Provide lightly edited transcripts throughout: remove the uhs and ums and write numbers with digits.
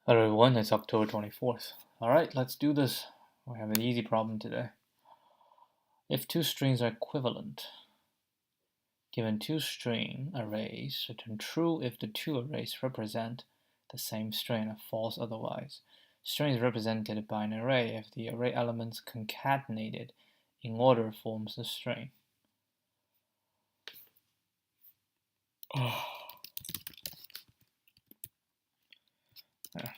Hello everyone, it's October 24th. Alright, let's do this. We have an easy problem today. If two strings are equivalent, given two string arrays, return true if the two arrays represent the same string and false otherwise. String is represented by an array if the array elements concatenated in order forms the string. Oh. Yeah.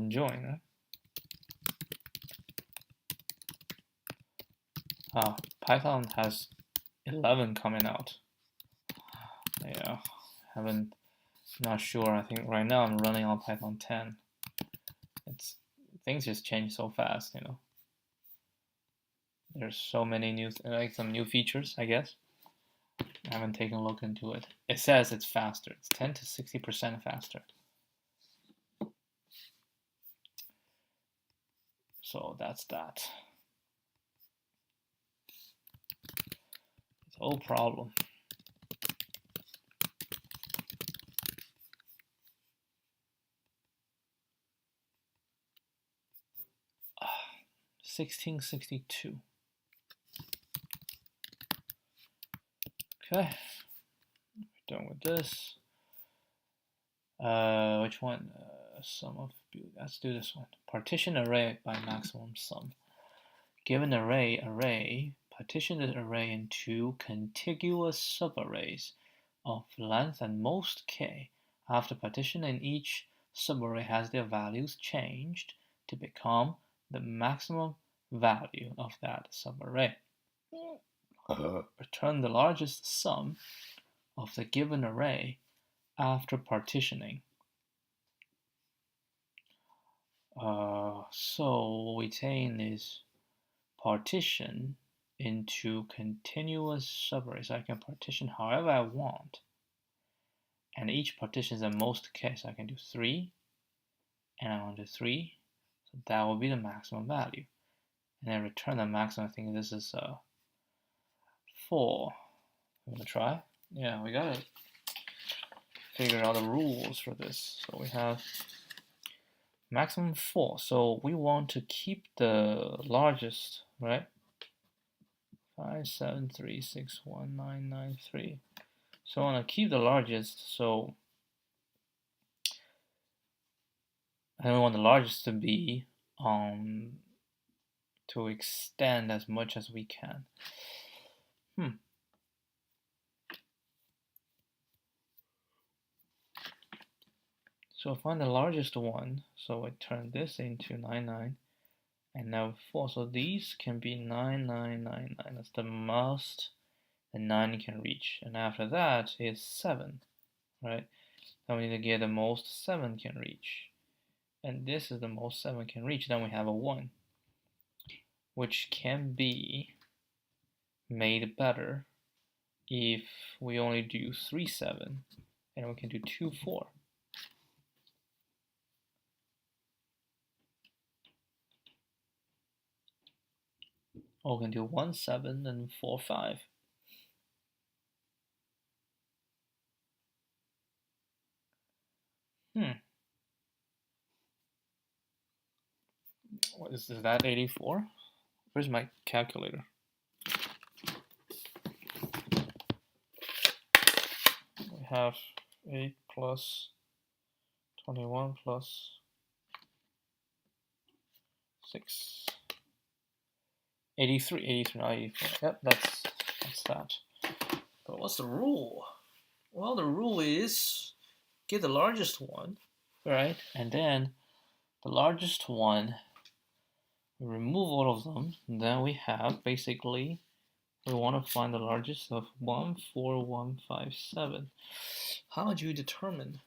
Join. Python has 11 coming out. Yeah, not sure. I think right now I'm running on Python 10. Things just change so fast, you know. There's so many new, some new features, I guess. I haven't taken a look into it. It says it's faster. It's 10 to 60% faster. So that's that. It's no problem. Uh, 1662. Okay, we're done with this. Which one? Sum of, let's do this one. Partition array by maximum sum. Given array, partition the array into contiguous subarrays of length and most k. After partitioning, each subarray has their values changed to become the maximum value of that subarray. Return the largest sum of the given array after partitioning. So what we saying is partition into continuous subarrays. So I can partition however I want, and each partition is the most k. So I can do 3, and I want to do 3. So that will be the maximum value, and then return the maximum. I think this is 4. I'm gonna try. Yeah, we gotta figure out the rules for this. So we have maximum 4. So we want to keep the largest, right? 573619993. So I want to keep the largest. So I want the largest to be to extend as much as we can. So find the largest one. So I turn this into 99, and now 4. So these can be 9999. That's the most the 9 can reach. And after that is 7, right? Then we need to get the most 7 can reach. And this is the most 7 can reach. Then we have a 1, which can be made better if we only do 3 7, and we can do 2 4. Or we can do 1 7 and 4 5. What is that, 84? Where's my calculator? We have 8 plus 21 plus 6. 83, not 84. Yep, that's that. But what's the rule? Well, the rule is get the largest one, right? And then the largest one, we remove all of them, and then we have basically, we want to find the largest of 14157. How do you determine?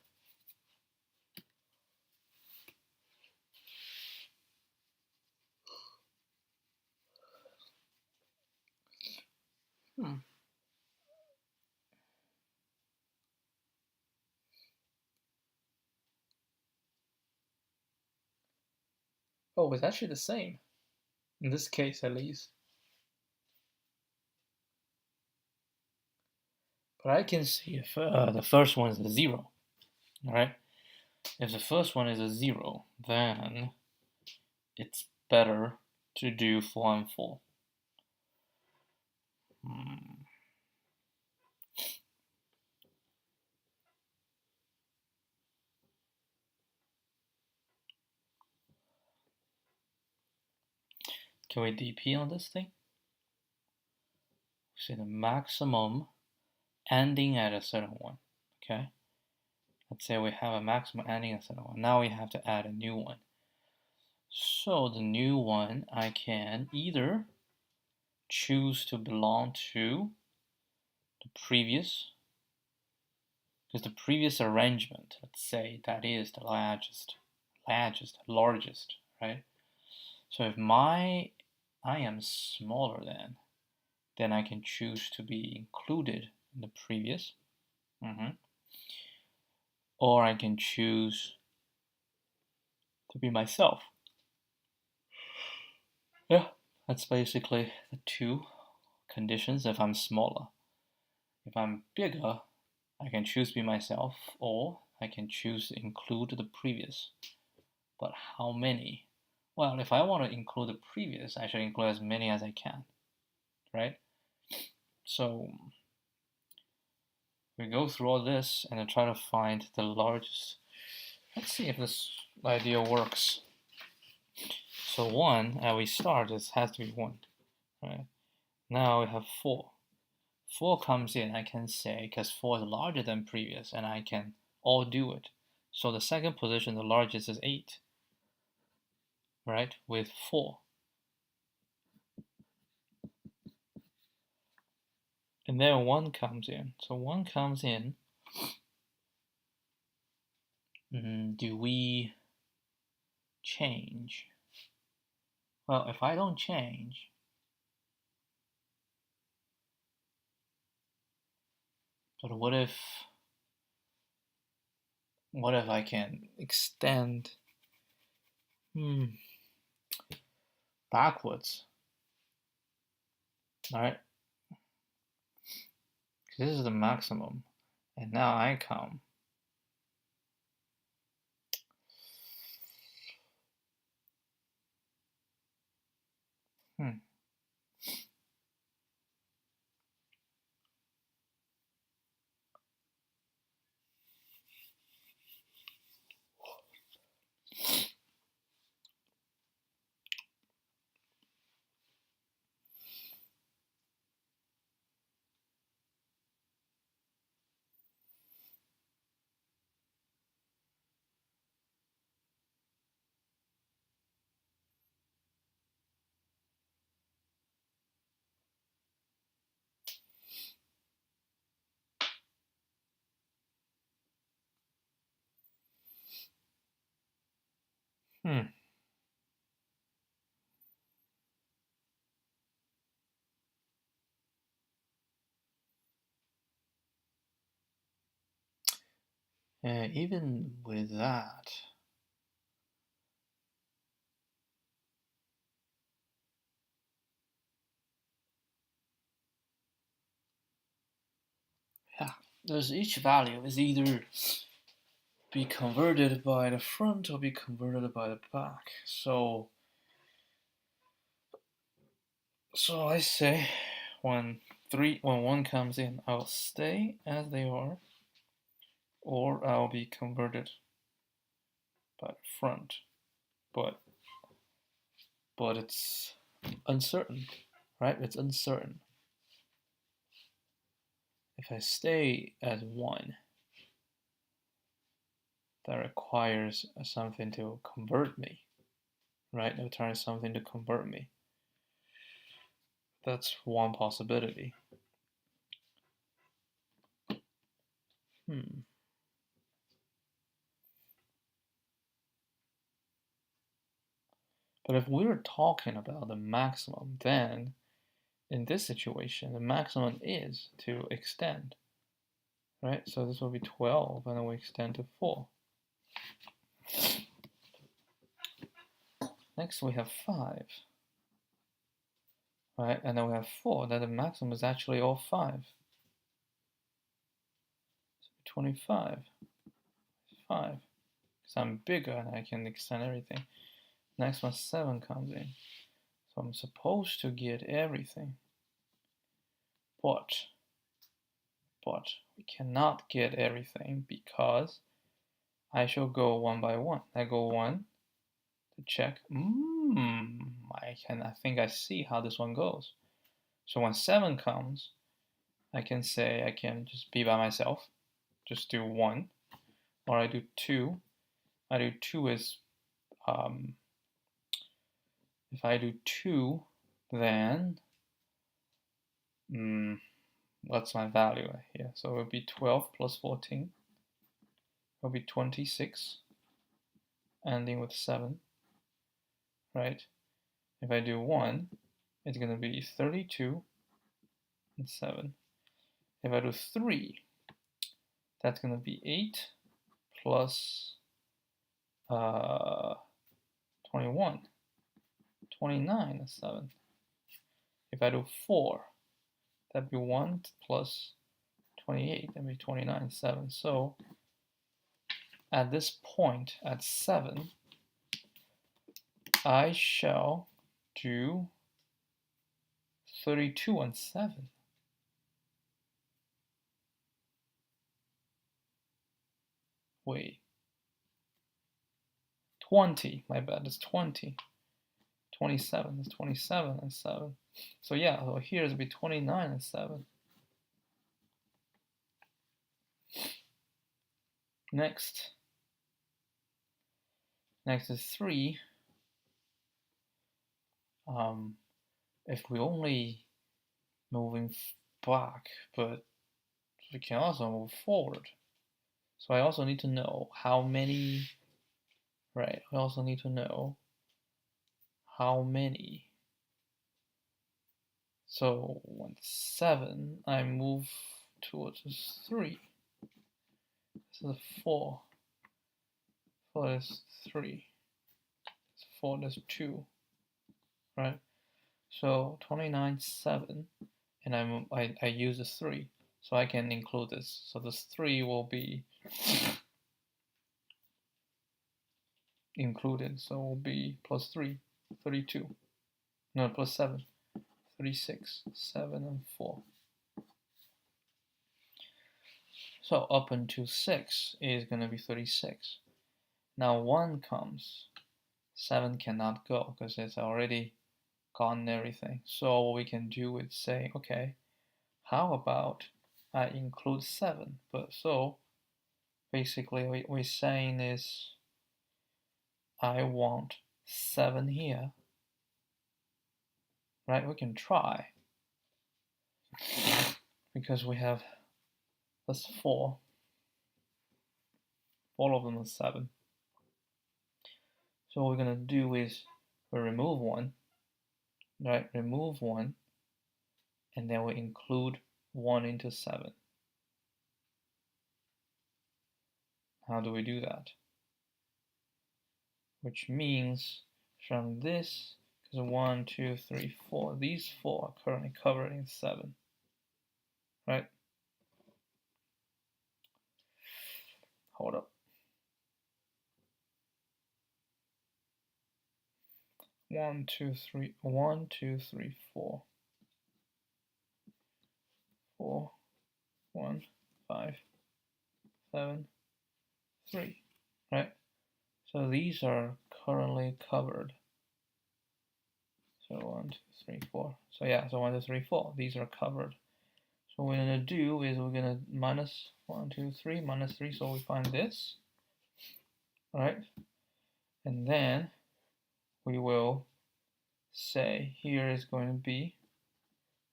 Oh, it's actually the same. In this case, at least. But I can see if the first one is a 0, all right? If the first one is a 0, then it's better to do 4 and 4. Can we DP on this thing? See the maximum ending at a certain one, okay? Let's say we have a maximum ending at a certain one. Now we have to add a new one. So the new one, I can either choose to belong to the previous, because the previous arrangement, let's say that is the largest, right? So if I am smaller than, then I can choose to be included in the previous. Or I can choose to be myself. Yeah, that's basically the two conditions if I'm smaller. If I'm bigger, I can choose to be myself, or I can choose to include the previous. But how many? Well, if I want to include the previous, I should include as many as I can, right? So we go through all this and then try to find the largest. Let's see if this idea works. So 1, we start, it has to be 1, right? Now we have 4. 4 comes in, I can say, because 4 is larger than previous, and I can all do it. So the second position, the largest is 8, right, with 4. And then 1 comes in. So 1 comes in. Do we change? Well, if I don't change, but what if I can extend backwards? All right, this is the maximum, and now I come. Even with that, yeah, there's each value is either be converted by the front or be converted by the back. So I say when 1 comes in, I'll stay as they are, or I'll be converted by the front. But it's uncertain, right? It's uncertain. If I stay as 1, that requires something to convert me, right? It returns something to convert me. That's one possibility. But if we're talking about the maximum, then in this situation, the maximum is to extend, right? So this will be 12, and then we extend to 4. Next we have 5. Right, and then we have 4. Then the maximum is actually all 5. So 25. 5. Because I'm bigger and I can extend everything. Next one, 7 comes in. So I'm supposed to get everything. But we cannot get everything because I shall go one by one. I go 1 to check. I think I see how this one goes. So when 7 comes, I can say I can just be by myself. Just do 1. Or I do 2. I do 2 is, if I do 2, then, what's my value here? So it would be 12 plus 14. It will be 26, ending with 7, right? If I do 1, it's going to be 32 and 7. If I do 3, that's going to be 8 plus 21, 29 and 7. If I do 4, that'd be 1 plus 28, that'd be 29 and 7. So at this point, at 7, I shall do 32 and 7. Wait. 20, my bad, it's 20. 27 is 27 and 7. So yeah, so here it'll be 29 and 7. Next is 3. If we only moving back, but we can also move forward. So I also need to know how many, right? I also need to know how many. So when 7, I move towards 3. This is 4. 4 is 3. 4 is 2. Right? So 29, 7, and I use a 3, so I can include this. So this 3 will be included, so it will be plus 3, 32. No, plus 7, 36, 7 and 4. So up until 6 is going to be 36. Now 1 comes, 7 cannot go because it's already gotten everything. So what we can do is say, okay, how about I include 7? But so basically what we're saying is I want 7 here, right? We can try because we have this 4. All of them are 7. So what we're gonna do is we remove 1, right? Remove 1, and then we include 1 into 7. How do we do that? Which means from this, because 1, 2, 3, 4, these 4 are currently covered in 7, right? Hold up. 1, 2, 3, 1, 2, 3, 4. 4, 1, 5, 7, 3, right? So these are currently covered. So 1, 2, 3, 4. So yeah, so 1, 2, 3, 4. These are covered. So what we're gonna do is we're gonna minus 1, 2, 3, minus 3. So we find this, right? And then we will say here is going to be,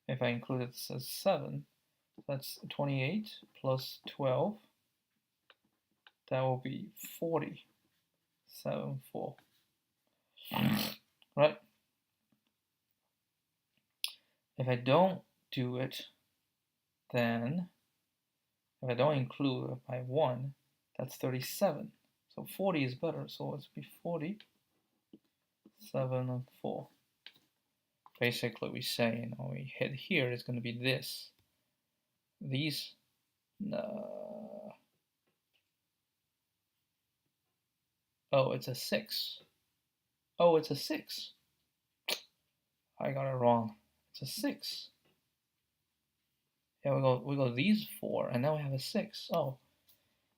if I include it as 7, that's 28 plus 12. That will be 40. 7, 4. Right? If I don't do it, then if I don't include by 1, that's 37. So 40 is better. So let's be 40, 7 and 4. Basically, we say, you know, we hit here, it's going to be this. These, oh, it's a 6. Oh, it's a 6. I got it wrong. It's a 6. Yeah, we go these 4, and now we have a 6. Oh,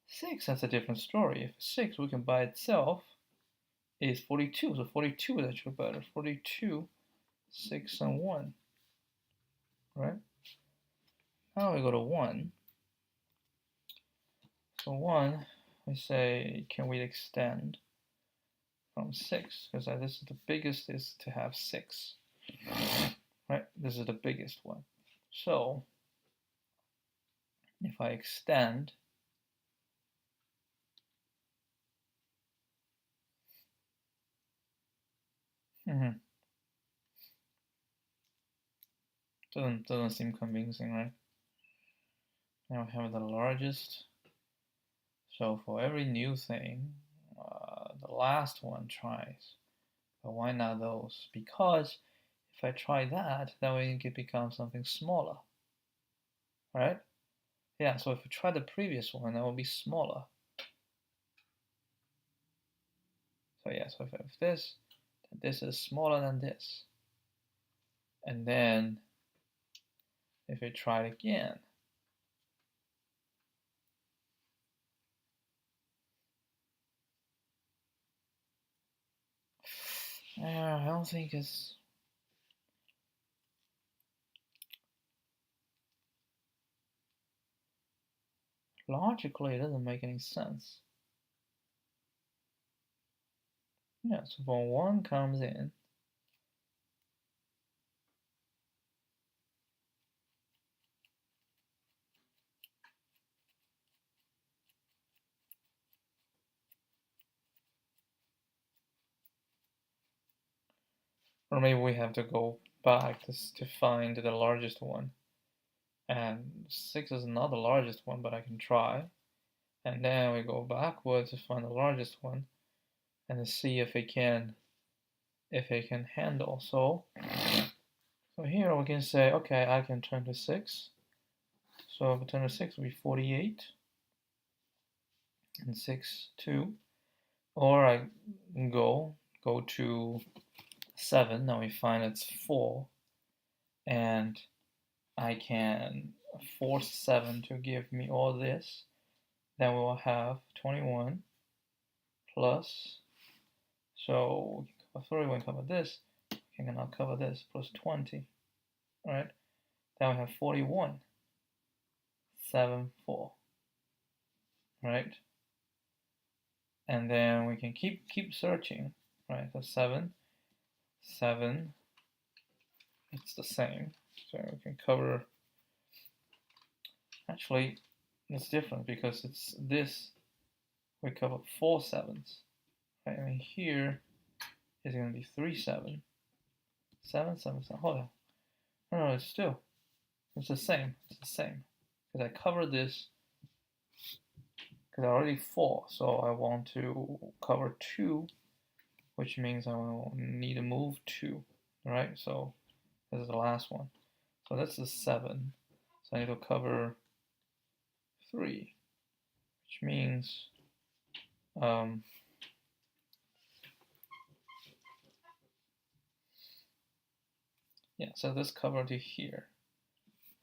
6, that's a different story. If 6 we can by itself is 42, so 42 is actually better. 42, 6 and 1, right? Now we go to 1. So 1, we say, can we extend from 6? Because this is the biggest is to have 6, right? This is the biggest one. So if I extend, doesn't seem convincing, right? Now we have the largest. So for every new thing, the last one tries. But why not those? Because if I try that, then we can become something smaller, right? Yeah, so if we try the previous one, that will be smaller. So yeah, so if I have this, then this is smaller than this. And then if we try it again, I don't think it's logically, it doesn't make any sense. Yeah, so when 1 comes in, or maybe we have to go back to find the largest one. And 6 is not the largest one, but I can try. And then we go backwards to find the largest one and see if it can handle. So here we can say, okay, I can turn to 6. So if I turn to 6, it will be 48 and 6, 2. Or I go to 7. Now we find it's 4, and I can force 7 to give me all this. Then we will have 21 plus, so we can cover 3, we can cover this, we can now cover this, plus 20, right? Then we have 41, 7, 4, right? And then we can keep searching, right? So 7, 7, it's the same. So we can cover, actually, it's different because it's this, we cover 4 7s, right? I mean, here is going to be 3 7, 7, 7, 7. Hold on. No, it's the same. It's the same. Because I covered this, because I already 4, so I want to cover 2, which means I will need to move 2, right? So this is the last one. So that's the 7. So I need to cover 3, which means yeah, so this cover to here,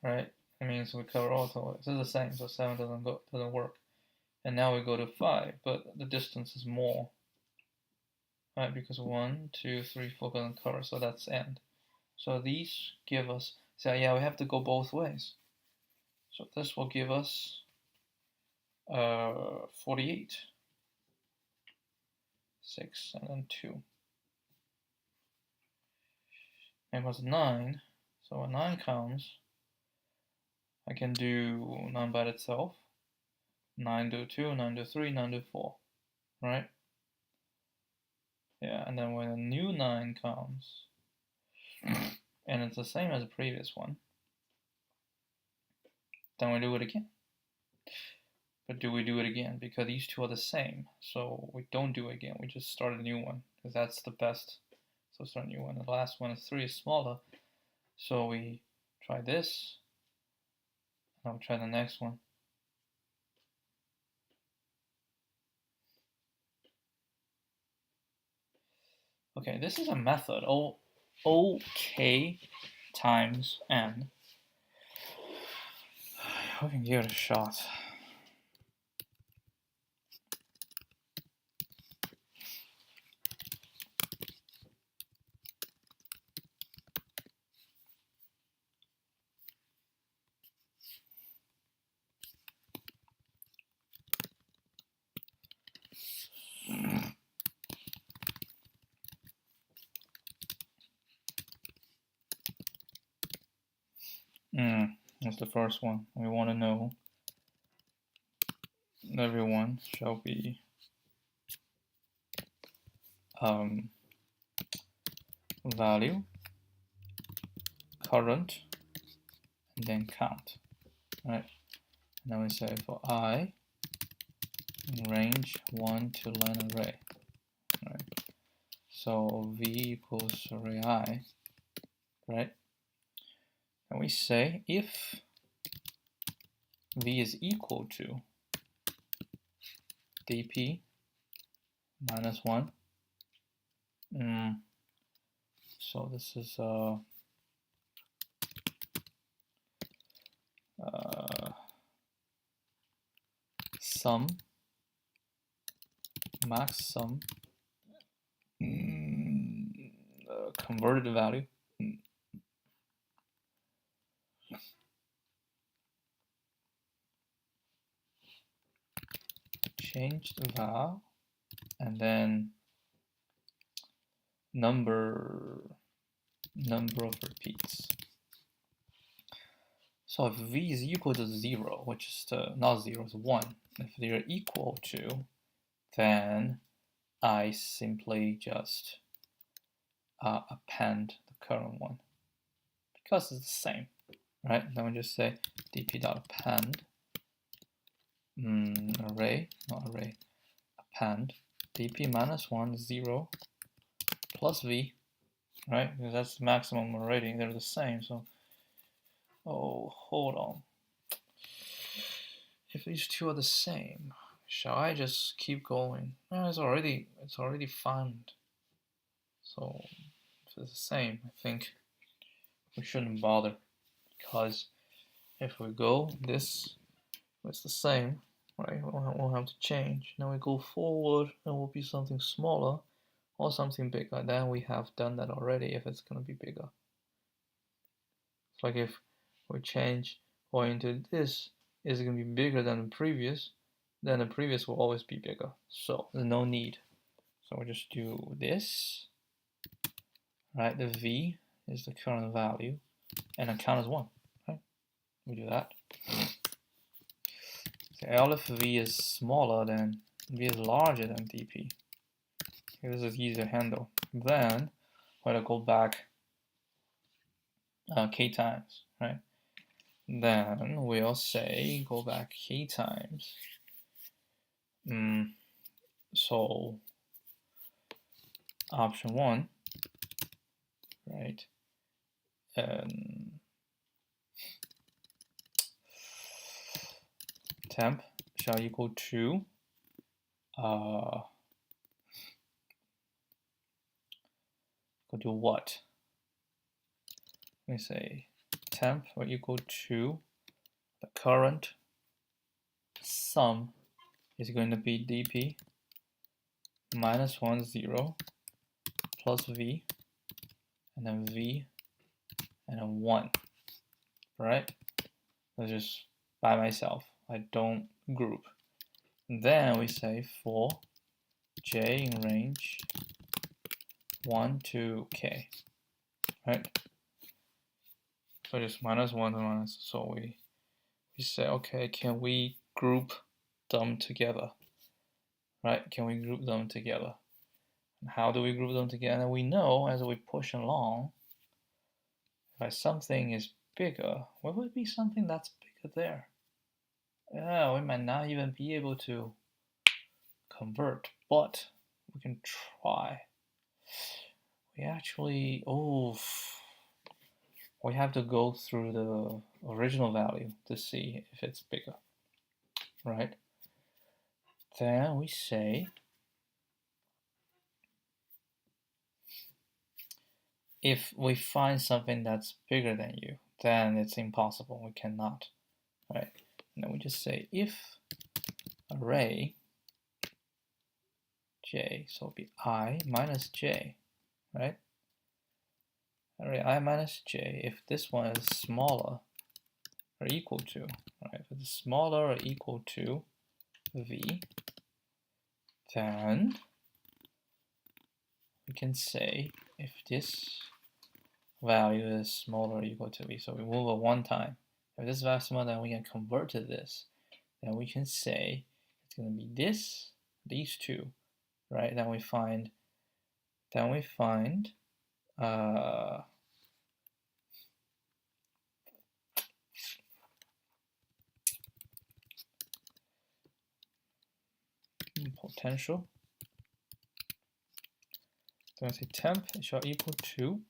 right? It means we cover also. This is the same, so 7 doesn't work. And now we go to 5, but the distance is more, right? Because 1, 2, 3, 4 doesn't cover, so that's end. So these give us, so yeah, we have to go both ways. So this will give us 48, 6, and then 2. And it was 9, so when 9 comes, I can do 9 by itself. 9 do 2, 9 do 3, 9 do 4, right? Yeah, and then when a new 9 comes, and it's the same as the previous one, then we do it again. But do we do it again? Because these two are the same, so we don't do it again. We just start a new one, because that's the best So start a new one. The last one is 3 is smaller. So we try this. Now we'll try the next one. Okay, this is a method. OK times n. We can give it a shot. That's the first one. We want to know everyone shall be value, current, and then count. Right? Now we say for I in range 1 to len array. Right? So v equals array I. Right? And we say if v is equal to dp minus 1. So this is sum, max sum, converted value, changed val, and then number of repeats. So if v is equal to 0, which is not 0, it's 1. If they're equal to, then I simply just append the current one because it's the same, right? Then we just say dp.append append dp minus 1 0 plus v, right? Because that's the maximum already. They're the same. So, oh, hold on. If these two are the same, shall I just keep going? No, it's already found. So if it's the same, I think we shouldn't bother, because if we go this, it's the same, right? We'll have to change. Now we go forward, it will be something smaller or something bigger. Then we have done that already if it's going to be bigger. It's like if we change going to this is going to be bigger than the previous, then the previous will always be bigger. So there's no need. So we just do this, right? The v is the current value, and the count is 1, right? We do that. So L if v is smaller than, v is larger than dp. Okay, this is easier to handle. Then we're going to go back k times, right? Then we'll say go back k times. So option 1, right? Temp shall equal to go to what? Let me say temp will equal to the current sum is going to be dp minus 1 0 plus v, and then v, and then 1, right? That's just by myself. I don't group. And then we say for j in range 1 to k, right? So just minus 1 to minus. So we say, okay, can we group them together, right? Can we group them together? And how do we group them together? We know as we push along, if something is bigger, what would be something that's bigger there? Yeah, we might not even be able to convert, but we can try. we actually, we have to go through the original value to see if it's bigger, right? Then we say if we find something that's bigger than you, then it's impossible, we cannot, right? And then we just say if array j, so it'll be I minus j, right? Array I minus j, if this one is smaller or equal to, right? If it's smaller or equal to v, then we can say if this value is smaller or equal to v, so we move it one time. If this value is smaller, then we can convert to this. Then we can say it's going to be this, these two, right? Then we find potential. So I say temp shall equal to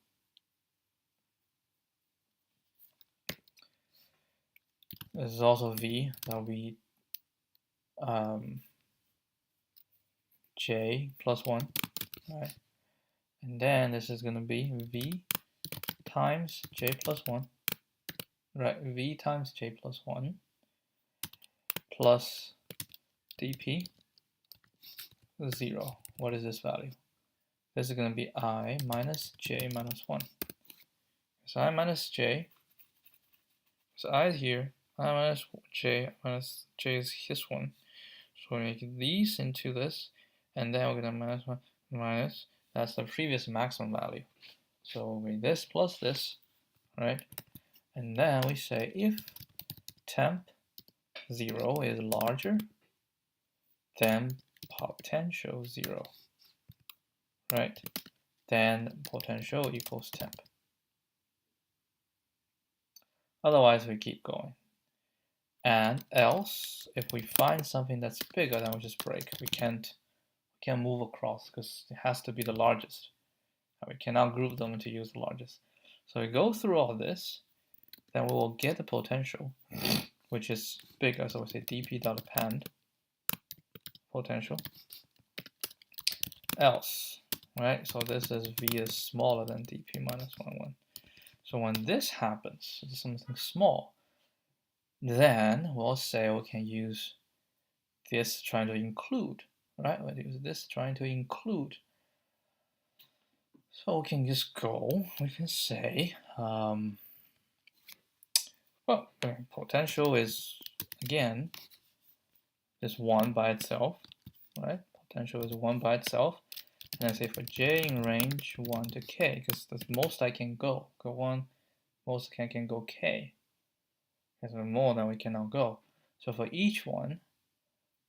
this is also v, that'll be j plus 1, right? And then this is going to be v times j plus 1, right? V times j plus 1 plus dp 0. What is this value? This is going to be I minus j minus 1. So I minus j, so I is here, I minus j is this one. So we make these into this, and then we're going to minus 1 minus, that's the previous maximum value. So we this plus this, right? And then we say if temp 0 is larger than potential 0, right? Then potential equals temp. Otherwise, we keep going. And else, if we find something that's bigger, then we just break. We can't move across because it has to be the largest. We cannot group them to use the largest. So we go through all this, then we will get the potential, which is bigger. So we say dp.append potential. Else, right? So this is v is smaller than dp minus 1, 1. So when this happens, it's something small, then we'll say we can use this trying to include, right? We'll use this trying to include. So we can just go, we can say, well, potential is, again, just 1 by itself, right? Potential is 1 by itself. And I say for j in range 1 to k, because that's most I can go 1, most I can go k. Because more than we cannot go. So for each one,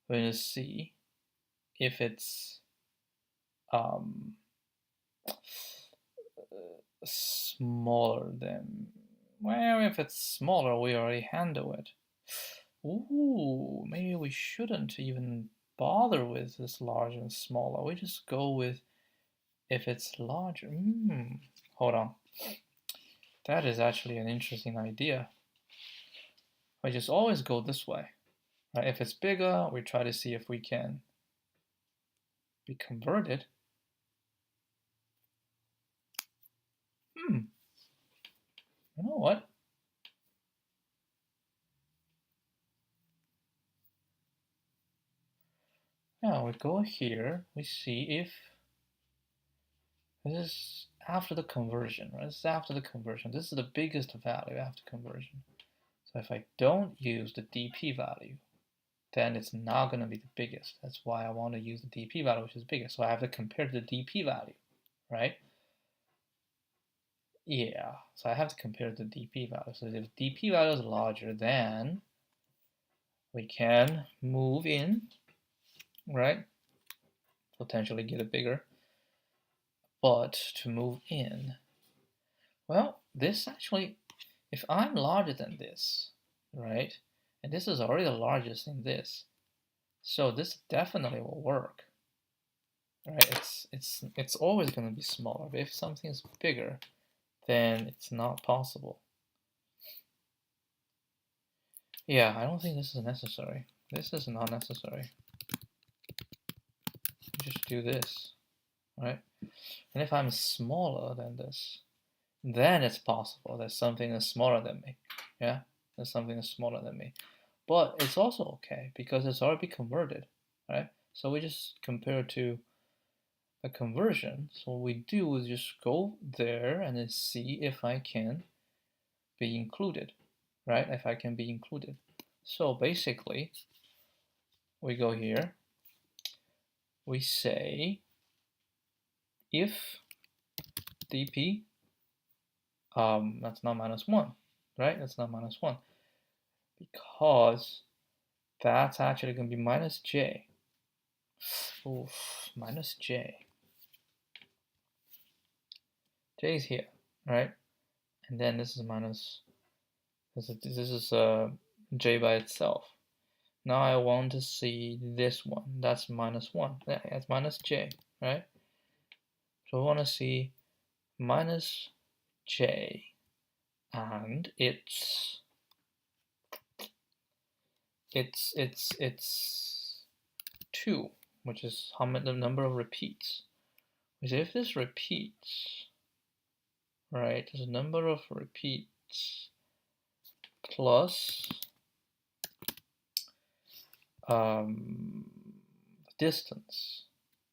we're going to see if it's smaller than, well, if it's smaller, we already handle it. Ooh, maybe we shouldn't even bother with this large and smaller. We just go with if it's larger. Hold on. That is actually an interesting idea. We just always go this way. Right? If it's bigger, we try to see if we can be converted. You know what? Now we go here, we see if this is after the conversion, right? This is after the conversion. This is the biggest value after conversion. So if I don't use the dp value, then it's not going to be the biggest. That's why I want to use the dp value, which is bigger. So I have to compare to the dp value, right? Yeah, so I have to compare the dp value. So if dp value is larger, then we can move in, right? Potentially get it bigger. But to move in, well, this actually, if I'm larger than this, right? And this is already the largest in this, so this definitely will work, right? It's always going to be smaller. But if something is bigger, then it's not possible. Yeah, I don't think this is necessary. This is not necessary. Just do this, right? And if I'm smaller than this, then it's possible that something is smaller than me. Yeah, there's something is smaller than me. But it's also okay because it's already converted, right? So we just compare to a conversion. So what we do is just go there and then see if I can be included, right? If I can be included. So basically, we go here, we say if dp, that's not -1, right? That's not -1 because that's actually going to be -j. Oof, -j. J is here, right? And then this is this is j by itself. Now I want to see this one. That's -1. Yeah, that's -j, right? So I want to see -j, and it's 2, which is how many the number of repeats. Because if this repeats, right, there's a number of repeats plus distance,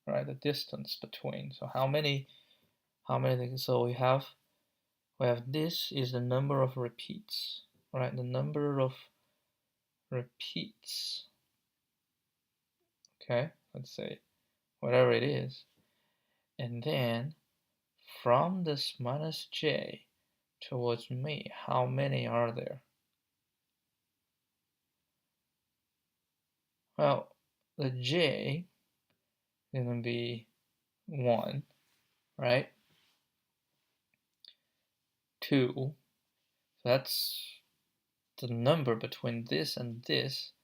right? The distance between. So how many things? So we have this is the number of repeats, right? The number of repeats. Okay, let's say whatever it is, and then from this -j towards me, how many are there? Well, the j is going to be 1, right? 2, so that's the number between this and this.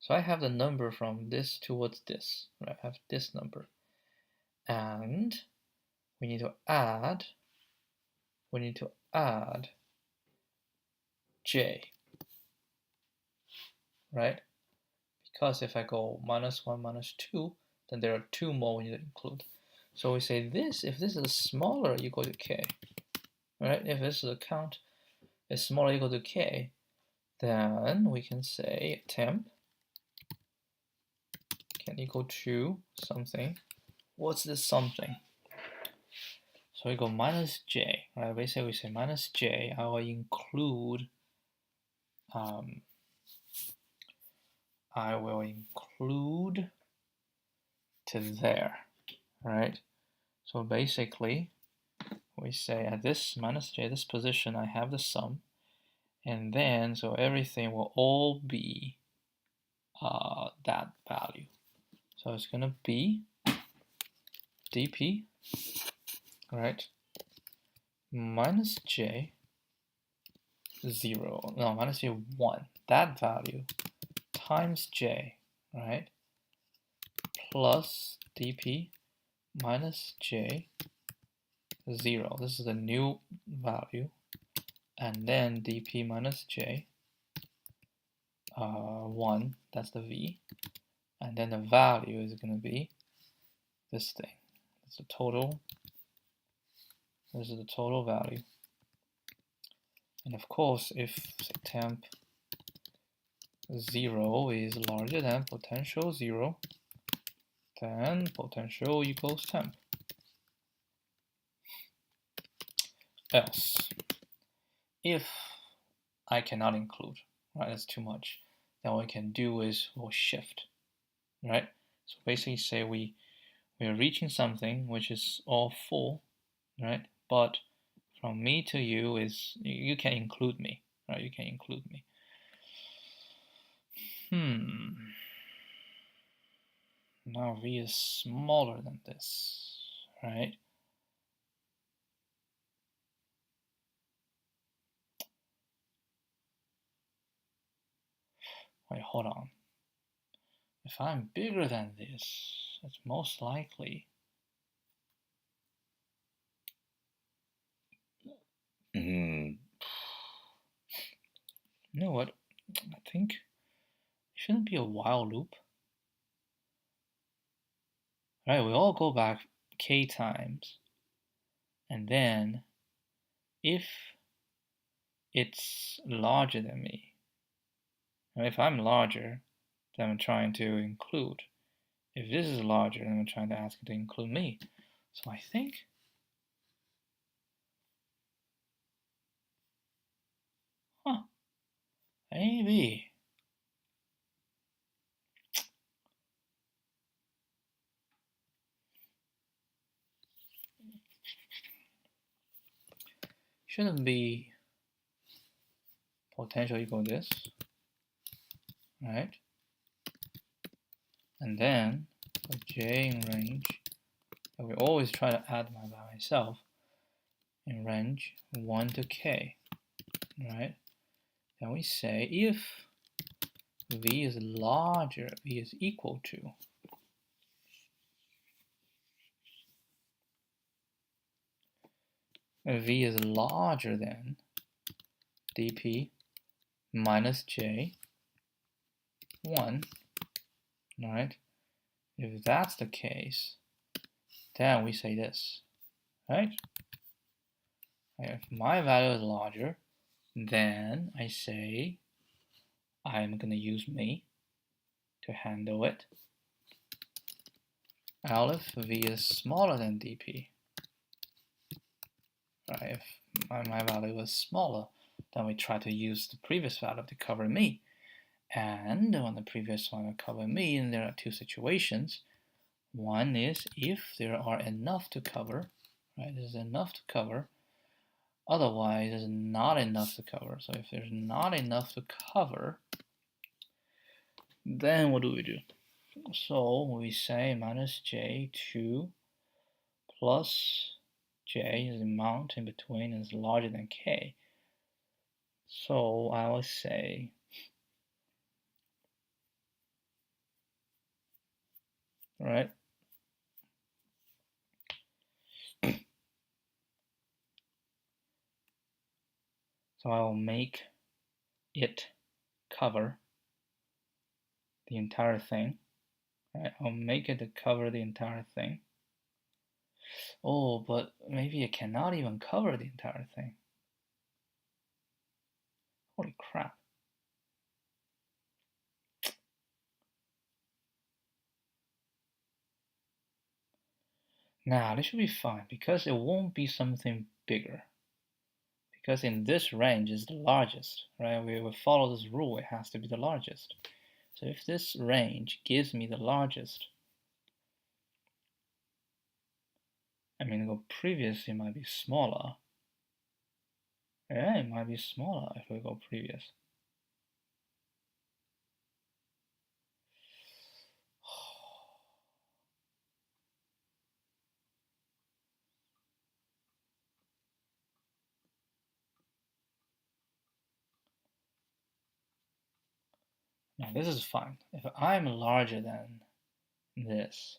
So I have the number from this towards this, right? I have this number. And we need to add j, right? Because if I go -1, -2, then there are 2 more we need to include. So we say this, if this is smaller equal to k, right? If this is a count is smaller equal to k, then we can say temp can equal to something. What's this something? So we go -j, right? Basically we say -j, I will include to there, right? So basically we say at this -j, this position, I have the sum, and then so everything will all be that value. So it's gonna be dp, right, -j 0, no, -j 1, that value times j, right, plus dp -j 0. This is the new value, and then dp -j 1, that's the v, and then the value is going to be this thing. That's the total. This is the total value. And of course, if temp 0 is larger than potential 0, then potential equals temp. Else, if I cannot include, right, that's too much, then what we can do is we'll shift, right? So basically say we are reaching something which is all full, right? But from me to you is, you can include me, right? You can include me. Now v is smaller than this, right? Wait, hold on. If I'm bigger than this, it's most likely You know what? I think it shouldn't be a while loop. Right, we all go back k times, and then if it's larger than me, and if I'm larger, then I'm trying to include. If this is larger, then I'm trying to ask it to include me. So I think maybe. Shouldn't be potential equal this, right? And then for j in range, and we always try to add by myself, in range 1 to k, right? Then we say if v is larger, v is equal to, v is larger than dp minus j 1, right? If that's the case, then we say this, right? If my value is larger, then I say I'm going to use me to handle it. If v is smaller than dp, right? If my value was smaller, then we try to use the previous value to cover me. And when the previous one will cover me, and there are two situations. One is if there are enough to cover, right? There's enough to cover. Otherwise, there's not enough to cover. So if there's not enough to cover, then what do we do? So we say minus j2 plus j is the amount in between is larger than k. So I will say right. So I will make it cover the entire thing. Right? I'll make it to cover the entire thing. Oh, but maybe it cannot even cover the entire thing. Holy crap. Now, this should be fine because it won't be something bigger. Because in this range is the largest, right? We will follow this rule, it has to be the largest. So if this range gives me the largest, I mean, go previous, it might be smaller. Yeah, it might be smaller if we go previous. Now this is fine. If I'm larger than this,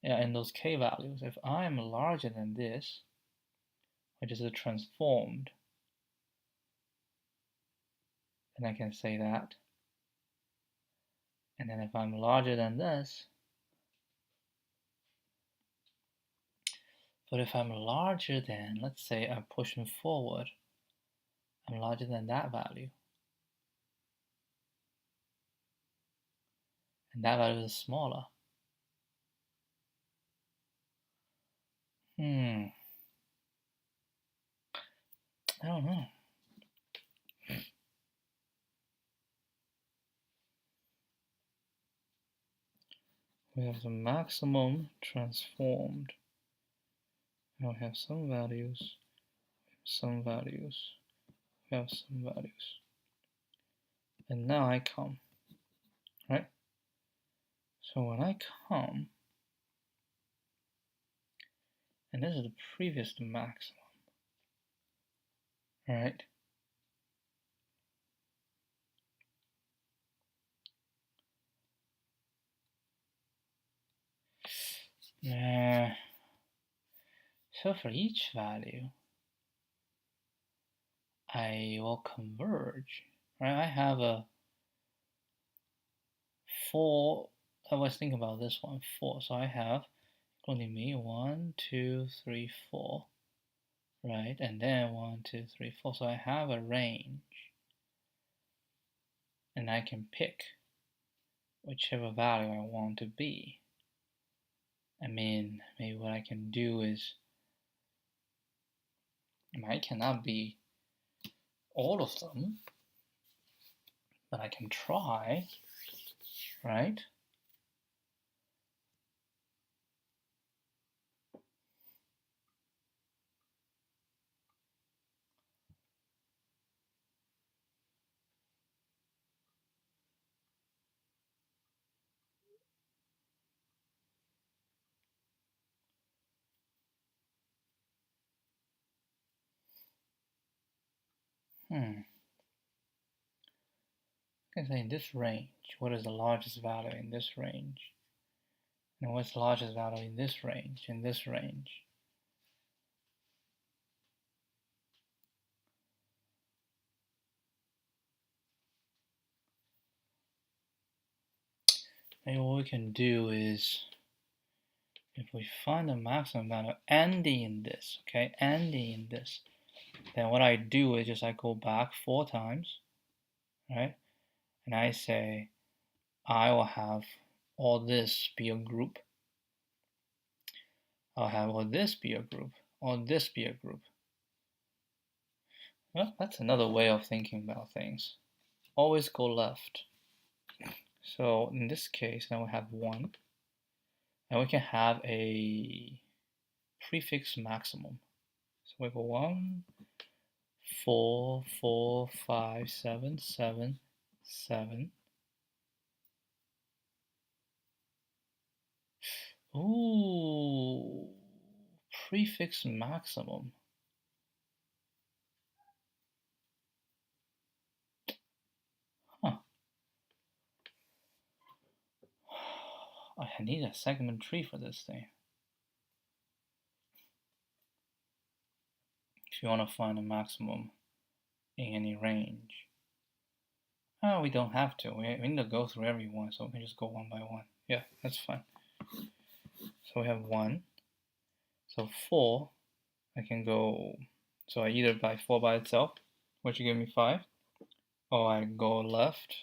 yeah, in those k values, if I'm larger than this, which is a transformed, then I can say that. And then if I'm larger than this, but if I'm larger than, let's say I'm pushing forward, I'm larger than that value. And that value is smaller. I don't know. We have the maximum transformed. Now we have some values, some values, we have some values. And now I come, right? So when I come, and this is the previous to maximum, right? So for each value, I will converge, right? I have a 4, I was thinking about this one, 4. So I have, including me, 1, 2, 3, 4, right? And then 1, 2, 3, 4. So I have a range, and I can pick whichever value I want to be. I mean, maybe what I can do is, I cannot be all of them, but I can try, right? I can say in this range, what is the largest value in this range? And what's the largest value in this range, in this range? Maybe what we can do is, if we find the maximum value ending in this, okay, ending in this, then what I do is just I go back 4 times, right? And I say, I will have all this be a group. I'll have all this be a group, all this be a group. Well, that's another way of thinking about things. Always go left. So in this case, now we have 1. And we can have a prefix maximum. So we go 1, 4, 4, 5, 7, 7, 7. Ooh, prefix maximum. Huh. I need a segment tree for this thing. If you want to find a maximum in any range. Oh, we don't have to. We need to go through every one, so we can just go one by one. Yeah, that's fine. So we have 1. So 4, I can go, so I either buy 4 by itself, which gives me 5, or I go left,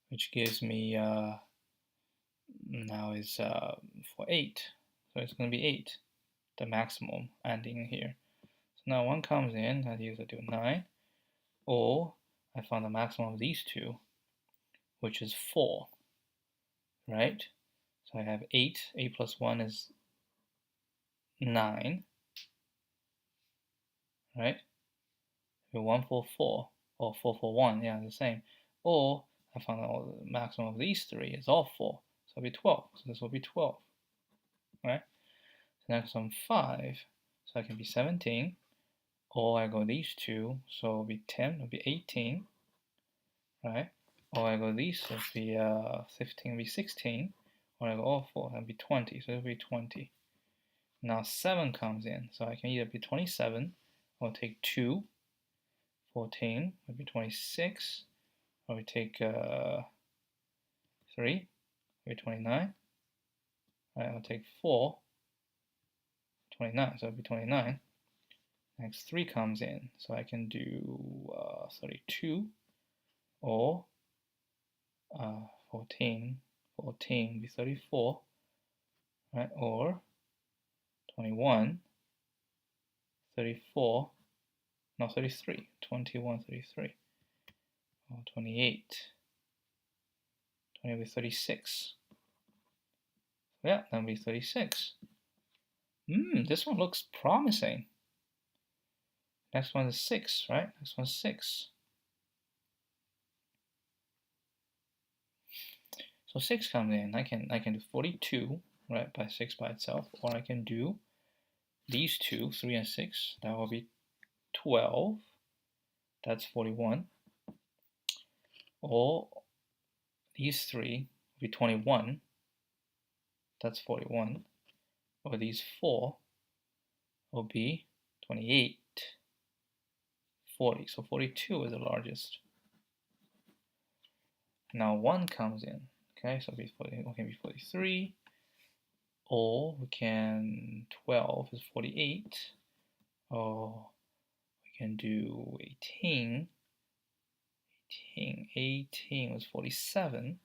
which gives me, now is for 8. So it's going to be 8, the maximum ending here. So now 1 comes in, I use it to do 9, or I found the maximum of these two, which is 4, right? So I have 8, 8 plus 1 is 9, right? 1 for 4, or 4 for 1, yeah, the same. Or I found out the maximum of these 3 is all 4, so it'll be 12. So this will be 12, right? So next one 5, so it can be 17. Or I go these 2, so it'll be 10, it'll be 18, right? Or I go these, it'll be 15, it'll be 16. Or I go all 4, it'll be 20, so it'll be 20. Now 7 comes in, so I can either be 27, or take 2, 14, would be 26, or we take 3, would be 29. All right, I'll take 4, 29, so it'll be 29. Next 3 comes in, so I can do 32, or 14, 14 would be 34, right? Or 21, 34, no, 33, 21, 33, or 28, 20 will be 36. Yeah, that'll be 36. This one looks promising. Next one is 6, right? Next one's 6. So 6 comes in. I can do 42, right, by 6 by itself, or I can do these two, 3 and 6. That will be 12. That's 41. Or these 3 will be 21. That's 41. Or these 4 will be 28, 40. So 42 is the largest. Now 1 comes in. Okay, so it can be 43, or we can 12 is 48, or we can do 18. 18 was 47.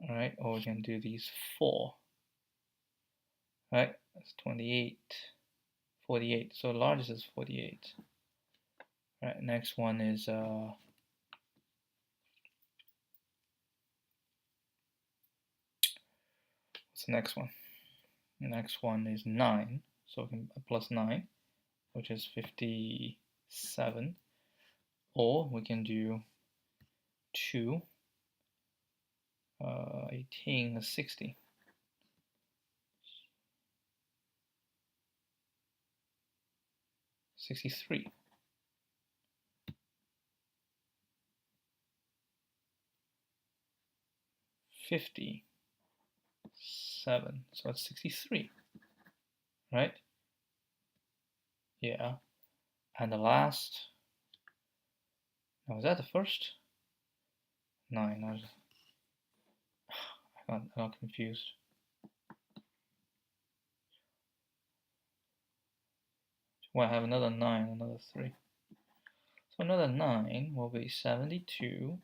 All right, or we can do these 4. Right, that's 28, 48. So the largest is 48. All right, next one is what's the next one? The next one is 9. So we can plus 9, which is 57. Or we can do 2. 18 is 60. 63. 57. So it's 63. Right? Yeah. And the last, now was that the first? 9. I got confused. Well, I have another 9, another 3. So another 9 will be 72.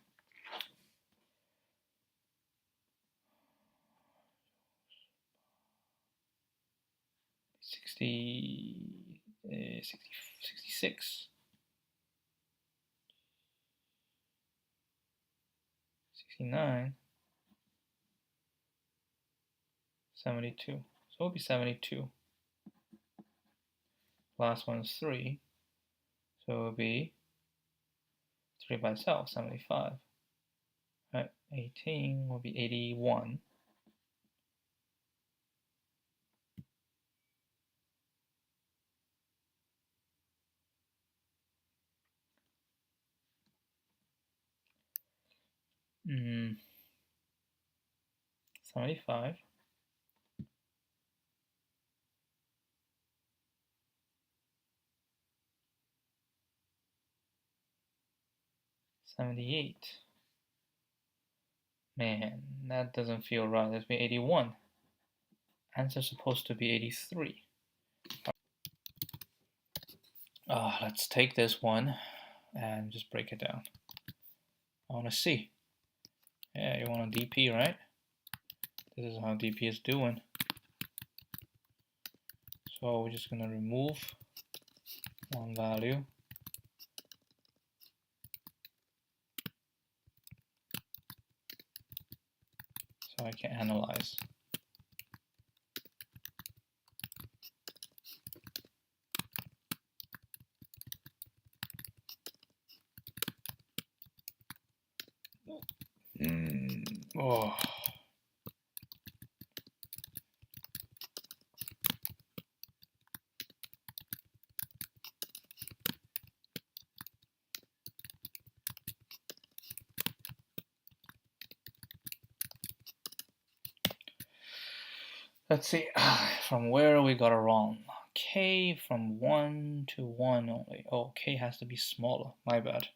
66. 69. 72. So it'll be 72. Last one is 3. So it'll be 3 by itself, 75. Right, 18 will be 81. Mm. 75. 78. Man, that doesn't feel right. That's be 81. Answer's supposed to be 83. Let's take this one and just break it down. I want to see. Yeah, you want a DP, right? This is how DP is doing. So we're just going to remove one value. So I can analyze. Oh. Let's see, from where we got it wrong. K from 1 to 1 only. Oh, K has to be smaller. My bad.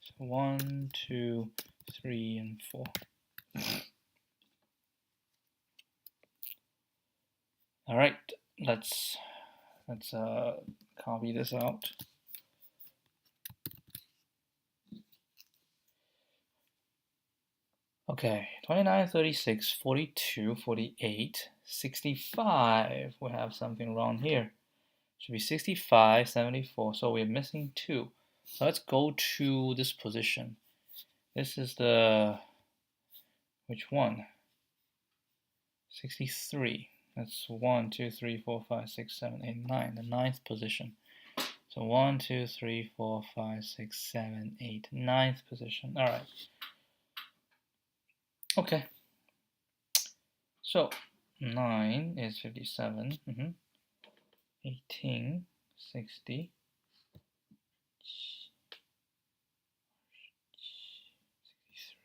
So 1, 2, 3, and 4. All right, let's copy this out. Okay, 29, 36, 42, 48, 65. We have something wrong here. Should be 65, 74. So we're missing 2. So let's go to this position. This is the, which one? 63. That's 1, 2, 3, 4, 5, 6, 7, 8, 9. The 9th position. So 1, 2, 3, 4, 5, 6, 7, 8. 9th position. All right. Okay. So 9 is 57. 18, 60. 63.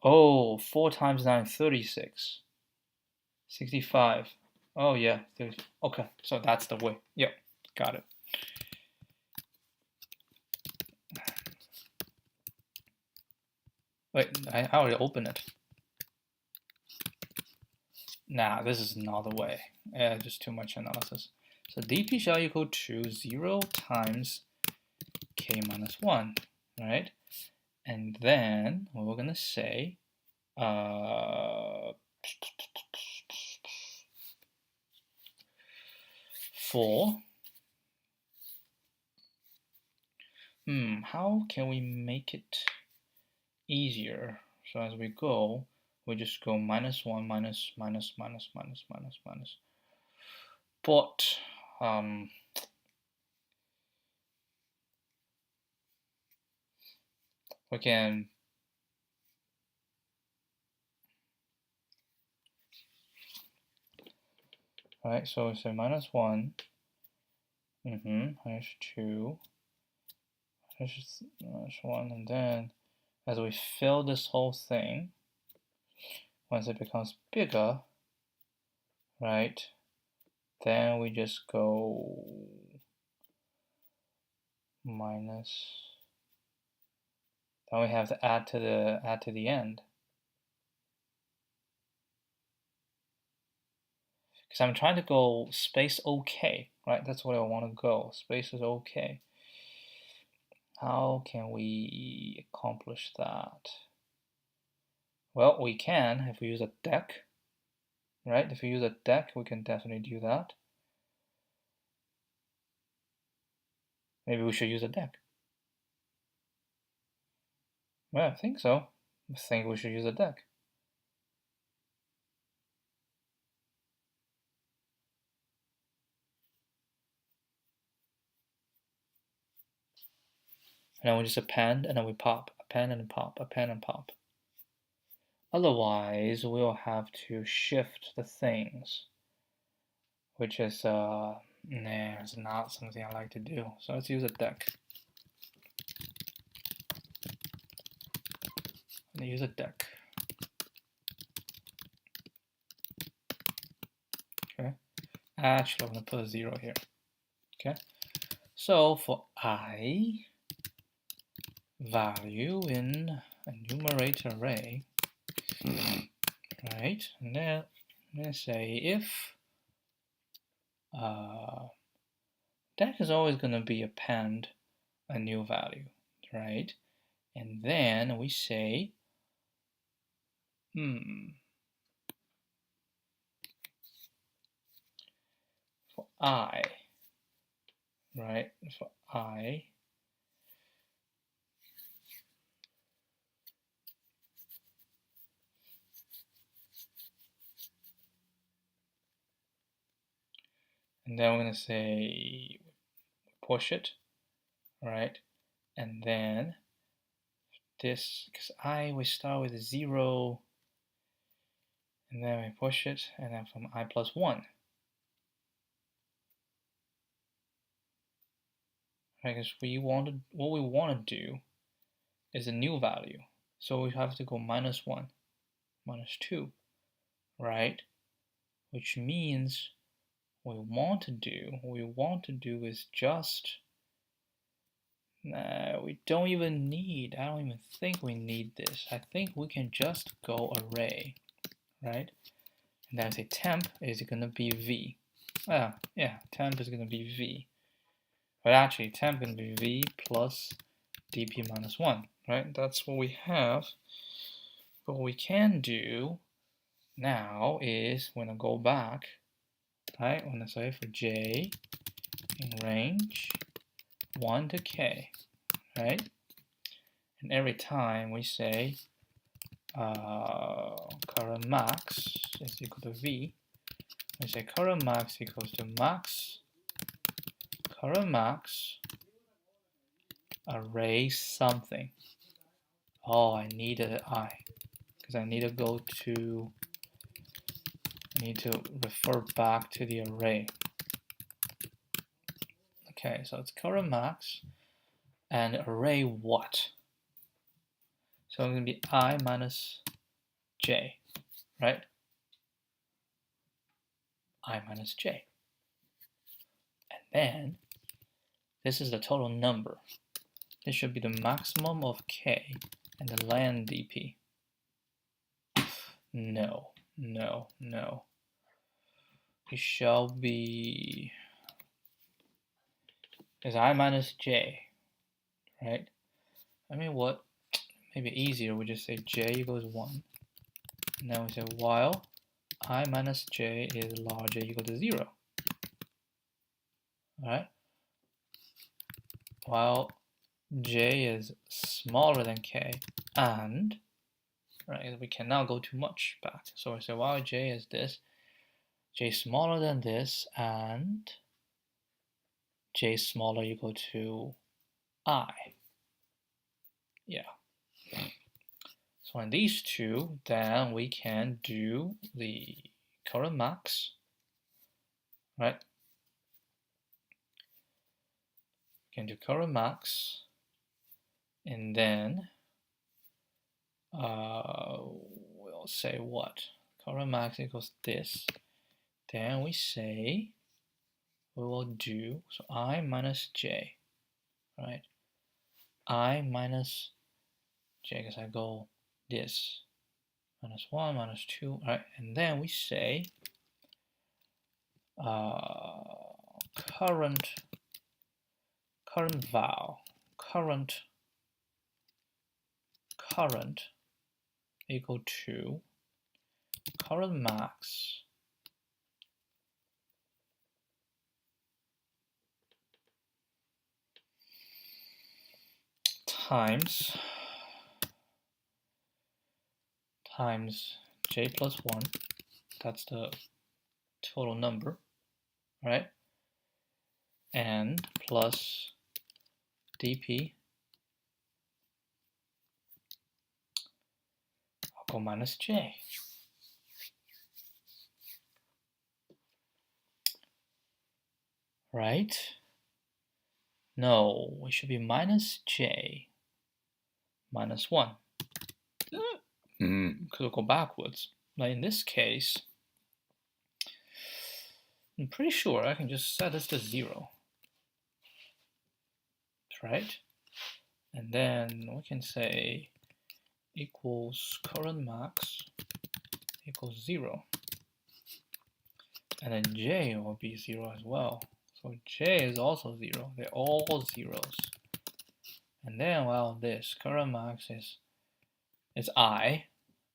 Oh, 4 times 9, 36. 65. Oh yeah, okay, so that's the way. Yep, got it. Wait, I already opened it. Nah, this is not the way. Just too much analysis. So dp shall equal to 0 times k minus 1, right? And then what we're gonna say, for how can we make it easier? So as we go, we just go minus 1, minus, minus, minus, minus, minus, minus. But we can right, so we say minus 1, minus 2, minus 1, and then as we fill this whole thing, once it becomes bigger, right, then we just go minus, then we have to add to the end. Because I'm trying to go space OK, right? That's what I want to go. Space is OK. How can we accomplish that? Well, we can if we use a deque, right? If we use a deque, we can definitely do that. Maybe we should use a deque. Well, I think so. I think we should use a deque. And then we just append, and then we pop, append and pop, append and pop. Otherwise, we'll have to shift the things, which is nah, it's not something I like to do. So let's use a deque. I'm gonna use a deque. Okay. Actually, I'm gonna put a 0 here. Okay. So for I value in a numerator array, right? And then I'm gonna say if deque is always gonna be append a new value, right? And then we say for I, right? For I, and then we're gonna say push it, right? And then this, because I, we start with 0, and then we push it, and then from I plus 1. Right, because what we want to do is a new value. So we have to go minus 1, minus 2, right? Which means what we want to do is just, we don't even need, I don't even think we need this. I think we can just go array, right? And then say temp is going to be v. Yeah, temp is going to be v. But actually, temp is going to be v plus dp minus 1, right? That's what we have. But what we can do now is we're going to go back, right? We're going to say for j in range 1 to k, right? And every time we say current max is equal to v, we say current max equals to max current max array something. Oh, I need an I because I need to refer back to the array. Okay, so it's current max and array what? So it's going to be I minus j, right? I minus j. And then this is the total number. This should be the maximum of k and the ln dp. No. It shall be is I minus j, right? I mean, what? Maybe easier, we just say j equals 1. Now we say while I minus j is larger equal to 0. Alright? While j is smaller than k and, right, we cannot go too much back. So we say while j is this, j smaller than this, and j smaller equal to I. Yeah. So in these two, then we can do the current max, right? We can do current max, and then we'll say what? Current max equals this. Then we say we will do, so I minus j, right? I minus j, because I go this, minus 1, minus 2, right? And then we say current equal to current max times j plus 1, that's the total number, right? And plus dp, I'll go minus j. Right? No, it should be minus j minus 1. Because we'll go backwards. Now in this case, I'm pretty sure I can just set this to 0. Right? And then we can say equals current max equals 0. And then j will be 0 as well. So j is also 0. They're all zeros. And then, well, this current max is I,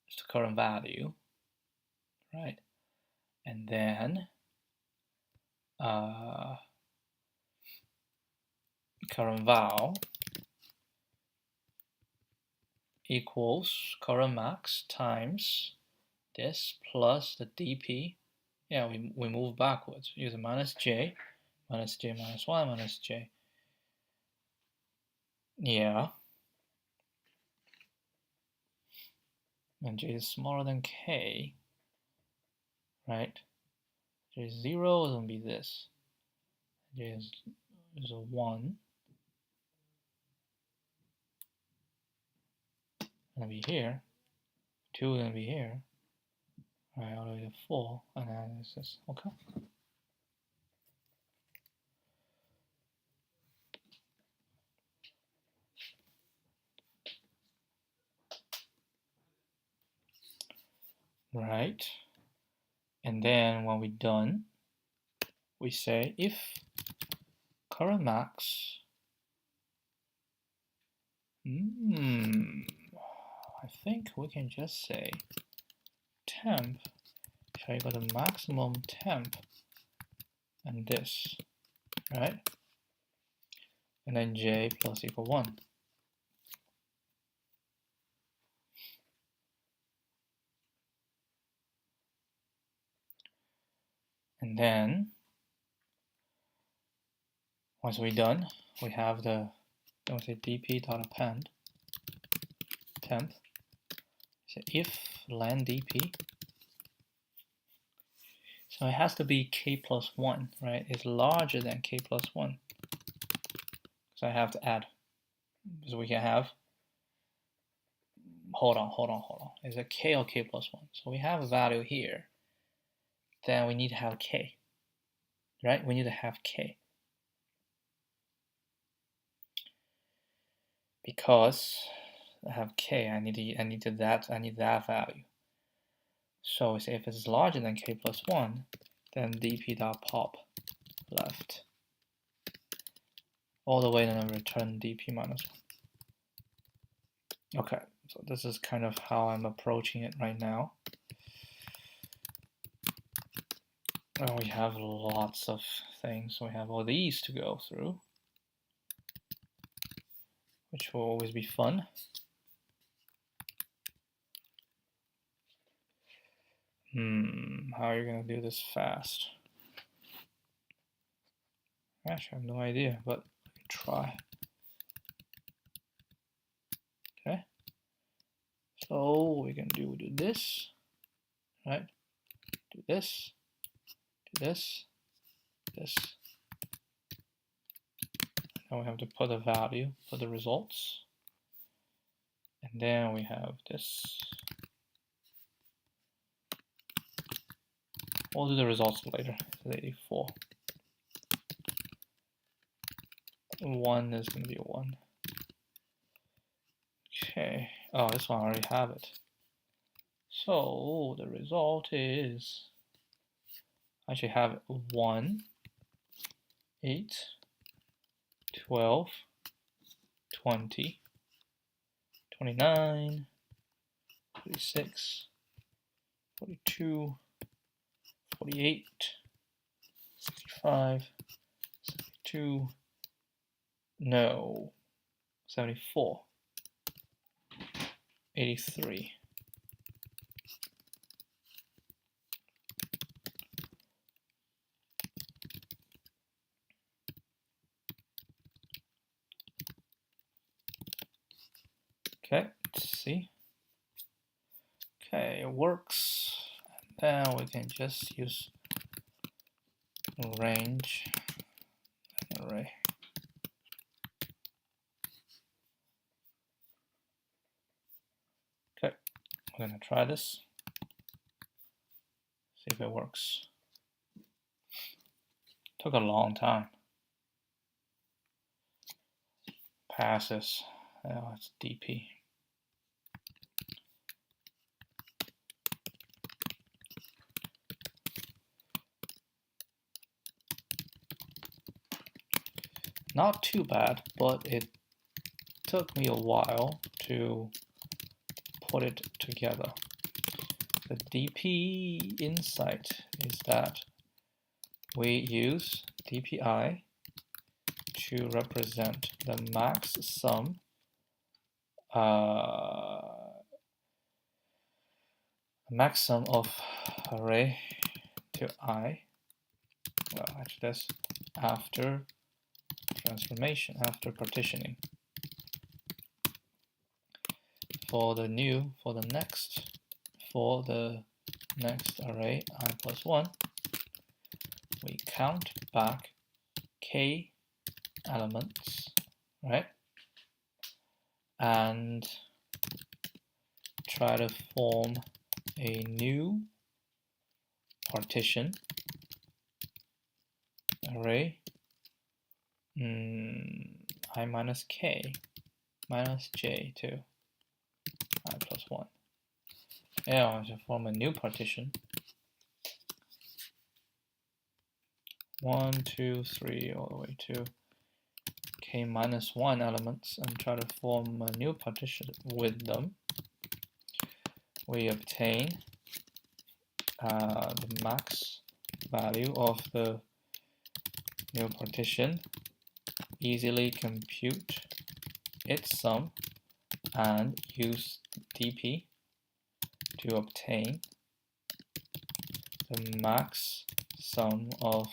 it's the current value, right? And then current val equals current max times this plus the dp. Yeah, we move backwards using minus j minus 1 minus j. Yeah. And j is smaller than k, right? J is 0 is going to be this. J is a 1. Going to be here. 2 is going to be here. Alright, all the way to 4. And then it's just, okay. Right. And then when we're done, we say if current max, I think we can just say temp shall equal to maximum temp and this, right? And then j plus equal 1. And then once we're done, we have the, then we say dp.append temp. So if len dp, so it has to be k plus 1, right? It's larger than k plus 1. So I have to add. So we can have, hold on. Is it k or k plus 1? So we have a value here, then we need to have k, right? We need to have k. Because I have k, I need that value. So we say if it's larger than k plus 1, then dp.pop left all the way, and then return dp minus 1. Okay, so this is kind of how I'm approaching it right now. And we have lots of things. We have all these to go through, which will always be fun. How are you going to do this fast? Actually, I have no idea, but let me try. Okay. So we can do this, right? Do this, this. Now we have to put a value for the results. And then we have this. We'll do the results later. 84. 1 is going to be a 1. Okay. Oh, this one I already have it. So the result is, I actually have 1, 8, 12, 20, 29, 36, 42, 48, 65, 72, no, 74, 83. Okay, let's see. Okay, it works. And now we can just use range and array. Okay, I'm gonna try this. See if it works. Took a long time. Passes. Oh, it's DP. Not too bad, but it took me a while to put it together. The DP insight is that we use DPI to represent the max sum of array to I. Well, actually that's after transformation, after partitioning. For the next array I plus 1, we count back k elements, right? And try to form a new partition array I minus k minus j to I plus 1. Yeah, I should form a new partition. 1, 2, 3, all the way to k minus 1 elements, and try to form a new partition with them. We obtain the max value of the new partition, easily compute its sum, and use dp to obtain the max sum of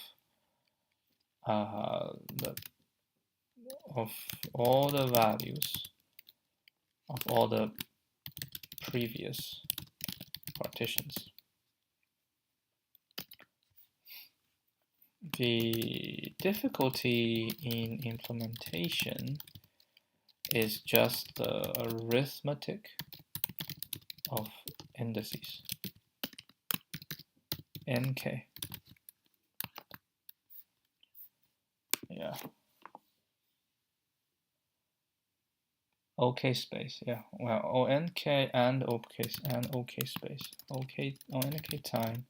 all the values of all the previous partitions. The difficulty in implementation is just the arithmetic of indices. NK. Yeah. OK space. Yeah. Well, ONK and OK space. OK ONK time.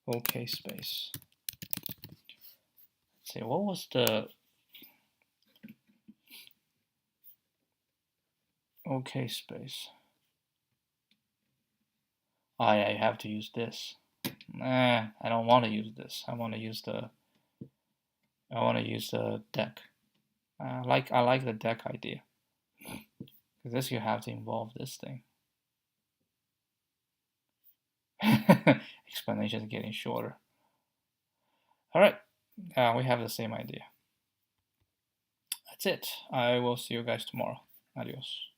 OK space. Let's see, what was the OK space? Oh yeah, you have to use this. Nah, I don't want to use this. I want to use the deque. I like the deque idea. Because this you have to involve this thing. Explanation is getting shorter. All right, we have the same idea. That's it. I will see you guys tomorrow. Adios.